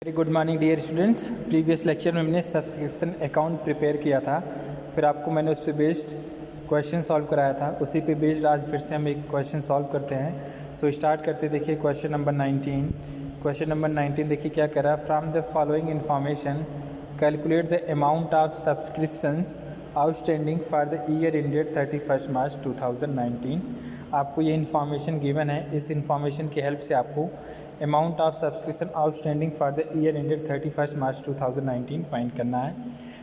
Very good morning dear students. Previous lecture में हमने subscription account prepare किया था, फिर आपको मैंने उस पर बेस्ड क्वेश्चन सॉल्व कराया था। उसी पे बेस्ड आज फिर से हम एक क्वेश्चन सॉल्व करते हैं। सो स्टार्ट करते देखिए क्वेश्चन नंबर 19। क्वेश्चन नंबर 19 देखिए क्या कह रहा है। From the following information calculate the amount of subscriptions outstanding for the year ended 31 March 2019। आपको ये इन्फॉर्मेशन गिवन है। इस इन्फॉर्मेशन की हेल्प से आपको amount of subscription outstanding for the year ended 31 March 2019 find करना है।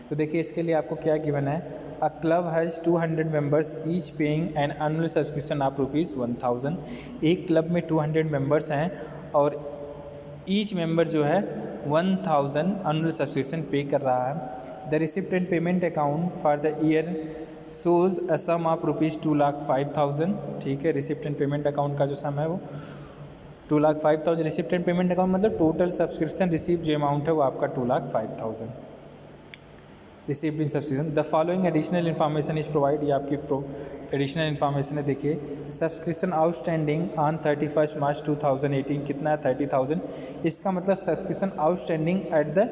तो देखिए इसके लिए आपको क्या गिवन है। A club has 200 members each paying an annual subscription of ₹1000। एक क्लब में 200 मेंबर्स हैं और ईच मेंबर जो है 1000 एनुअल सब्सक्रिप्शन पे कर रहा है। The recipient payment account for the year shows a sum of ₹2,05,000। ठीक है, रिसिप्टेंट पेमेंट अकाउंट का जो सम है वो 2,05,000। रिसिप्टेंट पेमेंट अकाउंट मतलब टोटल सब्सक्रिप्शन रिसीव जो अमाउंट है वो आपका 2,05,000 received in subscription. The following additional information is provide. ये आपकी एडिशनल इन्फॉर्मेशन है। देखिए सब्सक्रिप्शन आउटस्टैंडिंग ऑन 31 मार्च 2018 कितना है 30,000। इसका मतलब subscription outstanding at the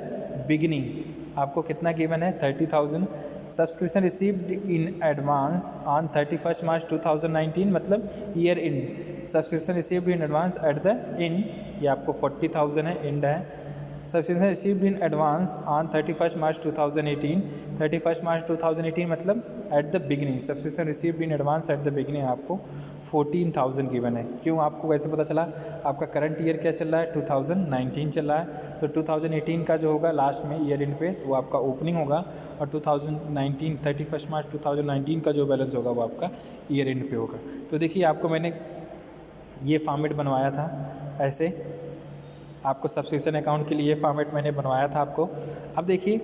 beginning आपको कितना गिवन है 30,000। Subscription received in advance on 31 March 2019 मतलब year and. Subscription received in advance at the end ये आपको 40,000 है, एंड है। Subscription received in advance on 31 March 2018 31 March 2018 मतलब at the beginning. Subscription received in advance at the beginning आपको 14,000 given है। क्यों आपको वैसे पता चला? आपका करंट ईयर क्या चल रहा है 2019 चल रहा है, तो 2018 का जो होगा लास्ट में ईयर एंड पे तो वो आपका ओपनिंग होगा और 2019 31 मार्च 2019 का जो बैलेंस होगा वो आपका ईयर एंड पे होगा। तो देखिए आपको मैंने ये फॉर्मेट बनवाया था ऐसे, आपको सब्सक्रिप्शन अकाउंट के लिए फॉर्मेट मैंने बनवाया था आपको। अब देखिए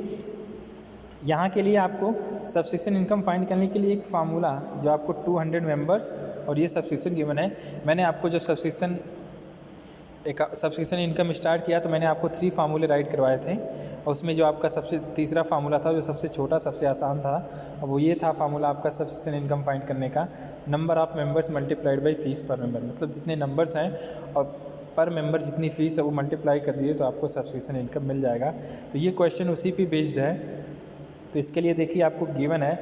यहाँ के लिए आपको सब्सक्रिप्शन इनकम फाइंड करने के लिए एक फार्मूला जो आपको 200 मेंबर्स और ये सब्सक्रिप्शन गिवन है। मैंने आपको जो सब्सक्रिप्शन इनकम स्टार्ट किया तो मैंने आपको 3 फार्मूले राइट करवाए थे और उसमें जो आपका सबसे तीसरा फार्मूला था जो सबसे छोटा सबसे आसान था और वो ये था फार्मूला आपका सब्सक्रिप्शन इनकम फाइंड करने का। Number of members multiplied by fee per member, मतलब जितने नंबर्स हैं और पर मेंबर जितनी फ़ीस है वो मल्टीप्लाई कर दिए तो आपको सब्सक्रिप्शन इनकम मिल जाएगा। तो ये क्वेश्चन उसी पे बेस्ड है। तो इसके लिए देखिए आपको गिवन है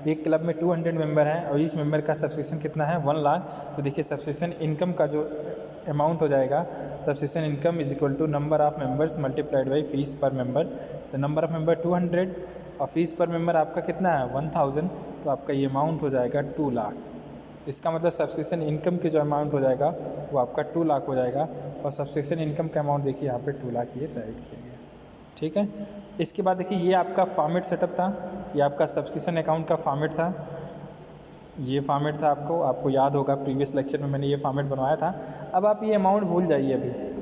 एक क्लब में 200 मेंबर हैं और इस मेंबर का सब्सक्रिप्शन कितना है 1 लाख। तो देखिए सब्सक्रिप्शन इनकम का जो अमाउंट हो जाएगा subscription income is equal to number of members multiplied by fee per member. तो नंबर ऑफ़ मेंबर 200 और फीस पर मेंबर आपका कितना है 1000, तो आपका ये अमाउंट हो जाएगा 2 लाख। इसका मतलब सब्सक्रिप्शन इनकम के जो अमाउंट हो जाएगा वो आपका 2 लाख हो जाएगा और सब्सक्रिप्शन इनकम का अमाउंट देखिए यहाँ पे 2 लाख ये राइट किया गया। ठीक है, इसके बाद देखिए ये आपका फॉर्मेट सेटअप था, ये आपका सब्सक्रिप्शन अकाउंट का फॉर्मेट था। ये फॉर्मेट था आपको याद होगा प्रीवियस लेक्चर में मैंने ये फॉर्मेट बनवाया था। अब आप ये अमाउंट भूल जाइए,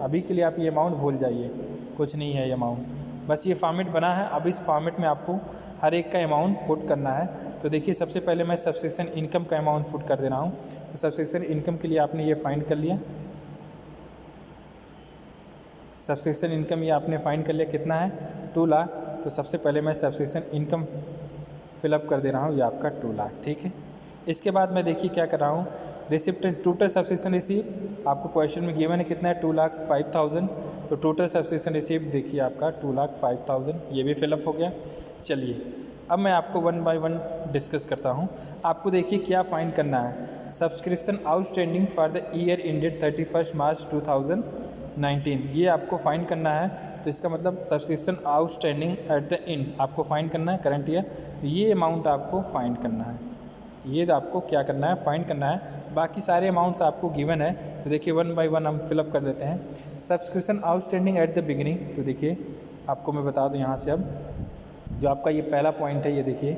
अभी के लिए आप ये अमाउंट भूल जाइए, कुछ नहीं है ये अमाउंट, बस ये फॉर्मेट बना है। अब इस फॉर्मेट में आपको हर एक का अमाउंट पुट करना है। तो देखिए सबसे पहले मैं सब्सक्रिप्शन इनकम का अमाउंट पुट कर दे रहा हूँ। तो सब्सक्रिप्शन इनकम के लिए आपने ये फाइंड कर लिया, सब्सक्रिप्शन इनकम ये आपने फाइंड कर लिया कितना है 2 लाख। तो सबसे पहले मैं सब्सक्रिप्शन इनकम फिलअप कर दे रहा हूँ, ये आपका 2 लाख। ठीक है, इसके बाद मैं देखिए क्या कर रहा हूँ रिसिप्टेंट टोटल सब्सक्रिप्शन रिसीव आपको क्वेश्चन में गिवन है कितना है 2,05,000। तो टोटल सब्सक्रिप्शन रिसीव देखिए आपका 2,05,000 ये भी फिलअप हो गया। चलिए अब मैं आपको 1 बाय 1 डिस्कस करता हूँ। आपको देखिए क्या फाइंड करना है subscription outstanding for the year ended 31 March 2019 ये आपको फाइंड करना है। तो इसका मतलब subscription outstanding at the end आपको फाइंड करना है करंट ईयर। तो ये अमाउंट आपको फाइंड करना है, ये आपको क्या करना है फाइंड करना है। बाकी सारे अमाउंट्स आपको गिवन है। तो देखिए 1 बाय 1 हम फिलअप कर देते हैं। Subscription outstanding at the beginning, तो देखिए आपको मैं बता दूं यहाँ से अब जो आपका ये पहला पॉइंट है, ये देखिए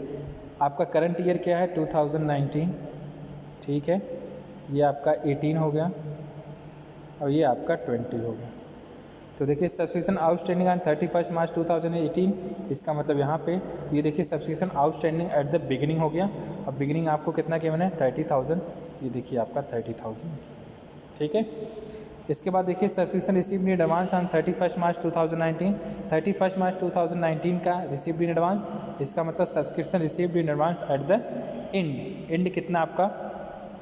आपका करंट ईयर क्या है 2019। ठीक है, ये आपका 18 हो गया और ये आपका 20 हो गया। तो देखिए सब्सक्रिप्शन आउटस्टैंडिंग ऑन 31 मार्च 2018 इसका मतलब यहाँ पे तो ये देखिए subscription outstanding at the beginning हो गया। अब बिगिनिंग आपको कितना गिवन है 30,000, ये देखिए आपका 30,000। ठीक है, इसके बाद देखिए subscription received in advance on 31 March 2019 31 March 2019 का रिसीव्ड इन एडवांस, इसका मतलब subscription received in advance at the end कितना आपका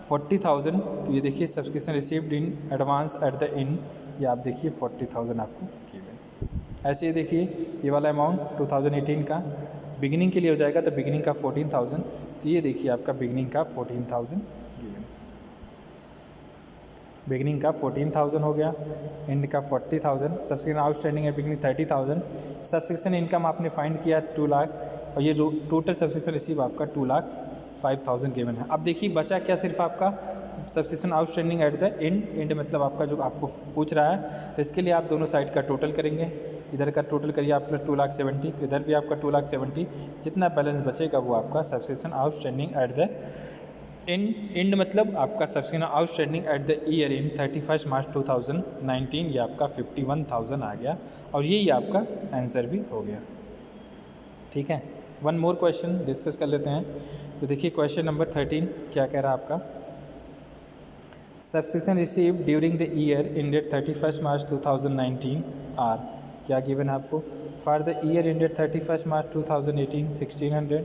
40,000। तो ये देखिए subscription received in advance at the end ये आप देखिए 40,000 आपको गिवन। ऐसे ही देखिए ये वाला अमाउंट 2018 का बिगिनिंग के लिए हो जाएगा, तो बिगिनिंग का 14,000, तो ये देखिए आपका बिगिनिंग का 14,000 बिगिनिंग का 14,000 हो गया, एंड का 40,000, सब्सक्रिप्शन आउटस्टैंडिंग है बिगिनिंग 30,000, सब्सक्रिप्शन इनकम आपने फाइंड किया 2 लाख, और ये टोटल सब्सक्रिप्शन रिसीव आपका 2,05,000 गिवन है। अब देखिए बचा क्या सिर्फ आपका subscription outstanding at the end मतलब आपका जो आपको पूछ रहा है, तो इसके लिए आप दोनों साइड का टोटल करेंगे, इधर का टोटल करिए आप 2,70,000, तो इधर भी आपका 2,70,000, जितना बैलेंस बचेगा वो आपका subscription outstanding at the end मतलब आपका subscription outstanding at the year in 31 March 2019, ये आपका 51,000 आ गया, और यही आपका आंसर भी हो गया। ठीक है, वन मोर क्वेश्चन डिस्कस कर लेते हैं। तो देखिए क्वेश्चन नंबर 13 क्या कह रहा है आपका, subscription receive during the year ended 31 March 2019 are, क्या गिवन है आपको, for the year ended 31 March 2018 1,600,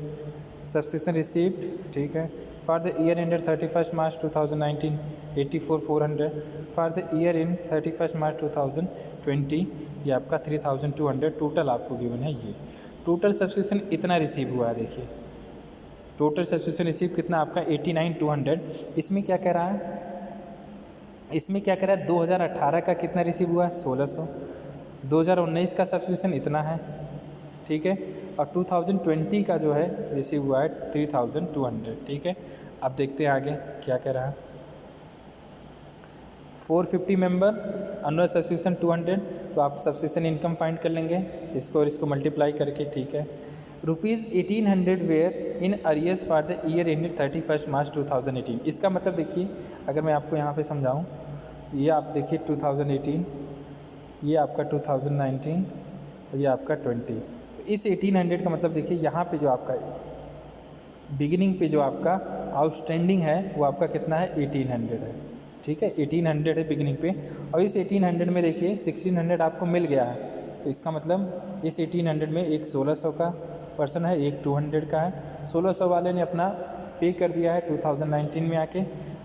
subscription received, ठीक है, for the year ended 31 March 2019 84,400, for the year in 31 March 2020 ये आपका 3,200, टोटल आपको गिवन है ये। टोटल सब्सक्रिप्शन इतना रिसीव हुआ है, देखिए टोटल सब्सक्रिप्शन रिसीव कितना आपका 89,200। इसमें क्या कह रहा है, इसमें क्या कह रहा है 2018 का कितना रिसीव हुआ 1,600, 2019 का सब्सक्रिप्शन इतना है, ठीक है, और 2020 का जो है रिसीव हुआ है 3,200। ठीक है, अब देखते हैं आगे क्या कह रहा है, 450 मेंबर अनुअल सब्सक्रिप्शन 200, तो आप सब्सक्रिप्शन इनकम फाइंड कर लेंगे इसको और इसको मल्टीप्लाई करके। ठीक है, ₹1,800 were in arrears for the year ended 31 March 2018। इसका मतलब देखिए अगर मैं आपको यहाँ पे समझाऊँ, ये आप देखिए 2018, ये आपका 2019 और ये आपका 20, तो इस 1,800 का मतलब देखिए यहाँ पे जो आपका बिगिनिंग पे जो आपका आउटस्टैंडिंग है वो आपका कितना है 1,800 है। ठीक है, 1,800 है बिगिनिंग पे, और इस 1,800 में देखिए 1,600 आपको मिल गया है, तो इसका मतलब इस 1,800 में एक 1,600 का पर्सन है, एक 200 का है। 1,600 वाले ने अपना पे कर दिया है 2019 में आके,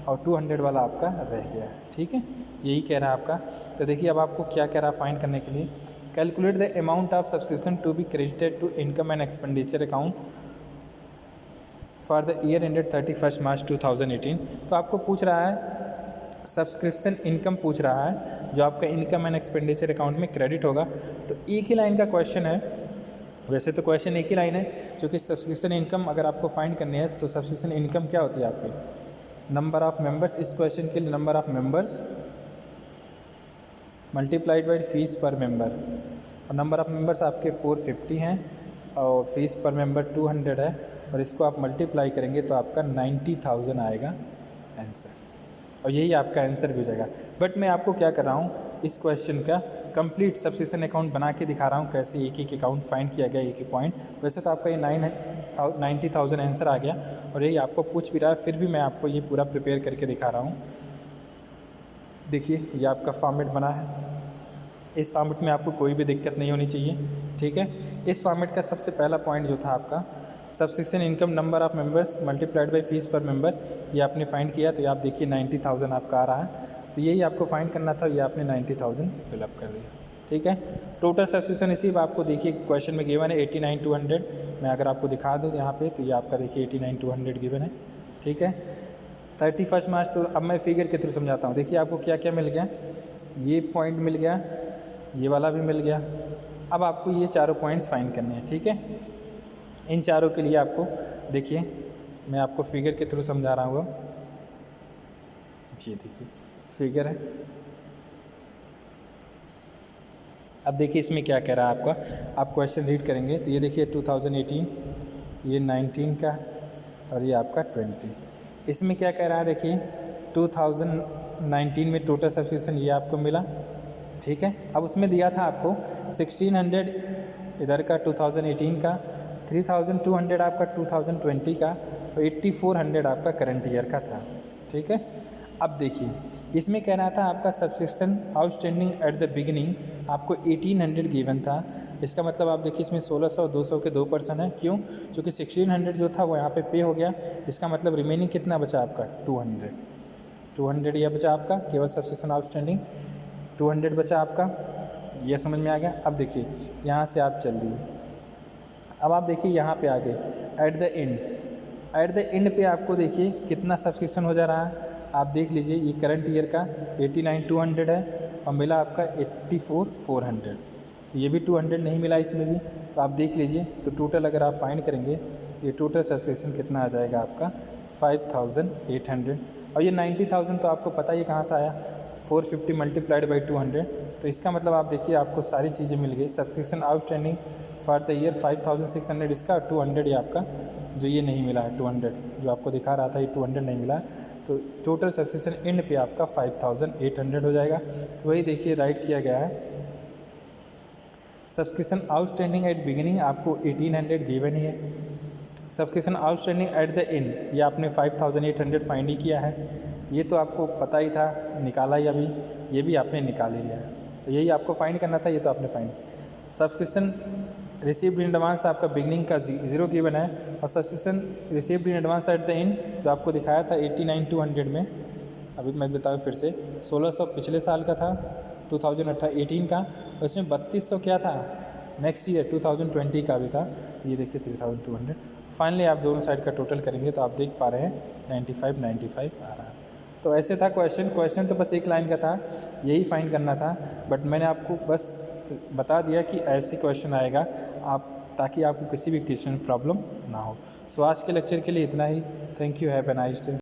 और 200 वाला आपका रह गया है। ठीक है, यही कह रहा है आपका। तो देखिए अब आपको क्या कह रहा है फाइंड करने के लिए, calculate the amount of subscription to be credited to income and expenditure account for the year ended 31 March 2018। तो आपको पूछ रहा है सब्सक्रिप्शन इनकम पूछ रहा है जो आपका इनकम एंड एक्सपेंडिचर अकाउंट में क्रेडिट होगा। तो एक ही लाइन का क्वेश्चन है, वैसे तो क्वेश्चन एक ही लाइन है, क्योंकि सब्सक्रिप्शन इनकम अगर आपको फाइंड करनी है तो सब्सक्रिप्शन इनकम क्या होती है आपकी, नंबर ऑफ़ मेंबर्स, इस क्वेश्चन के लिए number of members multiplied by fee per member, और नंबर ऑफ़ मेंबर्स आपके 450 हैं और फीस पर मेंबर 200 है, और इसको आप मल्टीप्लाई करेंगे तो आपका 90,000 आएगा आंसर, और यही आपका आंसर भी हो जाएगा। बट मैं आपको क्या कर रहा हूँ, इस क्वेश्चन का कंप्लीट सब्सक्रिप्शन अकाउंट बना के दिखा रहा हूँ कैसे एक एक अकाउंट फाइंड किया गया, एक एक पॉइंट। वैसे तो आपका ये 90,000 आंसर आ गया, और यही आपको पूछ भी रहा है, फिर भी मैं आपको ये पूरा प्रिपेयर करके दिखा रहा हूँ। देखिए ये आपका फॉर्मेट बना है, इस फॉर्मेट में आपको कोई भी दिक्कत नहीं होनी चाहिए। ठीक है, इस फॉर्मेट का सबसे पहला पॉइंट जो था आपका subscription income number of members multiplied by fee per member, ये आपने फाइंड किया, तो ये आप देखिए 90,000 आपका आ रहा है, तो यही आपको फाइंड करना था, ये आपने 90,000 फिलअप कर दिया। ठीक है, टोटल सब्सक्रिप्शन रिसीव आपको देखिए क्वेश्चन में गिवन है 89,200। मैं अगर आपको दिखा दूँ यहाँ पे, तो ये आपका देखिए 89,200 गिवन है। ठीक है, 31 मार्च, तो अब मैं फिगर के थ्रू समझाता हूँ। देखिए आपको क्या क्या मिल गया, ये पॉइंट मिल गया, ये वाला भी मिल गया। अब आपको ये चारों पॉइंट्स फाइंड करने हैं। ठीक है, इन चारों के लिए आपको देखिए मैं आपको फिगर के थ्रू समझा रहा हूँ। ये देखिए फिगर है, अब देखिए इसमें क्या कह रहा है आपका, आप क्वेश्चन रीड करेंगे तो ये देखिए 2018, ये 19 का, और ये आपका 20। इसमें क्या कह रहा है देखिए 2019 में टोटल सब्सक्रिप्शन ये आपको मिला। ठीक है, अब उसमें दिया था आपको 1,600 इधर का 2018 का, 3,200 आपका 2020 का, और 8,400 आपका करंट ईयर का था। ठीक है, अब देखिए इसमें कह रहा था आपका subscription outstanding at the beginning आपको 1,800 गिवन था। इसका मतलब आप देखिए इसमें 1,600 और 200 के 2 पर्सन है, क्यों, क्योंकि 1,600 जो था वो यहाँ पे हो गया। इसका मतलब रिमेनिंग कितना बचा आपका 200 यह बचा आपका, केवल सब्सक्रिप्शन आउटस्टैंडिंग 200 बचा आपका। ये समझ में आ गया। अब देखिए यहाँ से आप चल दिए, अब आप देखिए यहाँ पे आ गए एट द एंड पे आपको देखिए कितना सब्सक्रिप्शन हो जा रहा है। आप देख लीजिए ये करंट ईयर का 89,200 है और मिला आपका 84,400। ये भी 200 नहीं मिला इसमें भी, तो आप देख लीजिए। तो टोटल अगर आप फाइंड करेंगे ये टोटल सब्सक्रिप्शन कितना आ जाएगा आपका 5,800। और ये 90,000 तो आपको पता ही कहाँ से आया, 450 मल्टीप्लाइड बाई 200। तो इसका मतलब आप देखिए आपको सारी चीज़ें मिल गई। Subscription outstanding for the year 5,600 इसका, 200 ये आपका जो ये नहीं मिला है 200 जो आपको दिखा रहा था ये 200 नहीं मिला। तो टोटल सब्सक्रिप्शन एंड पे आपका 5,800 हो जाएगा। तो वही देखिए राइट किया गया है। सब्सक्रिप्शन आउटस्टैंडिंग एट बिगिनिंग आपको 1,800 गिवन ही है। Subscription outstanding at the end ये आपने 5,800 फाइंड ही किया है। ये तो आपको पता ही था, निकाला ही अभी, ये भी आपने निकाल ही लिया है। तो यही आपको फाइंड करना था, ये तो आपने फाइंड किया। सब्सक्रिप्शन रिसीव्ड इन एडवांस आपका बिगनिंग का 0 गिवन है और subscription received in advance at the end जो आपको दिखाया था 89,200 में। अभी मैं बताऊँ फिर से, 1,600 पिछले साल का था 2018 का, और इसमें 3,200 क्या था नेक्स्ट ईयर 2020 का भी था। ये देखिए 3,200। फाइनली आप दोनों साइड का टोटल करेंगे तो आप देख पा रहे हैं 95 आ रहा है। तो ऐसे था क्वेश्चन तो बस एक लाइन का था, यही फाइंड करना था। बट मैंने आपको बस बता दिया कि ऐसे क्वेश्चन आएगा आप, ताकि आपको किसी भी क्वेश्चन में प्रॉब्लम ना हो। सो आज के लेक्चर के लिए इतना ही। Thank you, have a nice day.